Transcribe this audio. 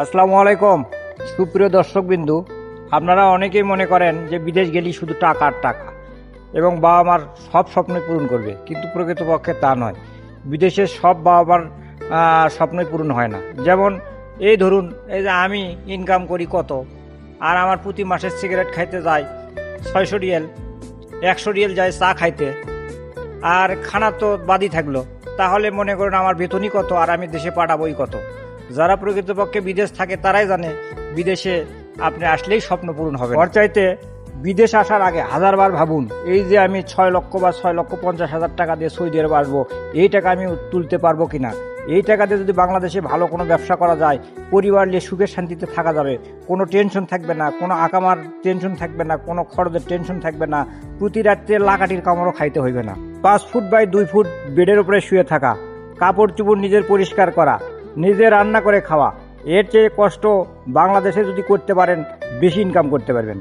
আসসালামু আলাইকুম সুপ্রিয় দর্শকবিন্দু, আপনারা অনেকেই মনে করেন যে বিদেশ গেলেই শুধু টাকা আর টাকা এবং বাবা মার সব স্বপ্নই পূরণ করবে, কিন্তু প্রকৃতপক্ষে তা নয়। বিদেশের সব বাবা মার স্বপ্নই পূরণ হয় না। যেমন এই ধরুন, এই যে আমি ইনকাম করি কত, আর আমার প্রতি মাসে সিগারেট খাইতে যায় 600 রিয়াল, 100 রিয়াল যায় চা খাইতে, আর খানা তো বাদই থাকলো। তাহলে মনে করুন আমার বেতনই কত, আর আমি দেশে পাঠাবোই কত। যারা প্রকৃতপক্ষে বিদেশ থাকে তারাই জানে বিদেশে আপনি আসলেই স্বপ্ন পূরণ হবে। ওর চাইতে বিদেশ আসার আগে হাজারবার ভাবুন, এই যে আমি 6 লক্ষ বা 6,50,000 টাকা দিয়ে সৌদি আরব আসবো, এই টাকা আমি তুলতে পারবো কিনা। এই টাকা দিয়ে যদি বাংলাদেশে ভালো কোনো ব্যবসা করা যায়, পরিবার নিয়ে সুখে শান্তিতে থাকা যাবে, কোনো টেনশন থাকবে না, কোনো আকামার টেনশন থাকবে না, কোনো খরচের টেনশন থাকবে না, প্রতি রাত্রে লাকাটির কামড়ও খাইতে হইবে না। 5 ফুট বাই 2 ফুট বেডের উপরে শুয়ে থাকা, কাপড় চোপড় নিজের পরিষ্কার করা, নিজে রান্না করে খাওয়া, এর চেয়ে কষ্ট বাংলাদেশে যদি করতে পারেন বেশি ইনকাম করতে পারবেন।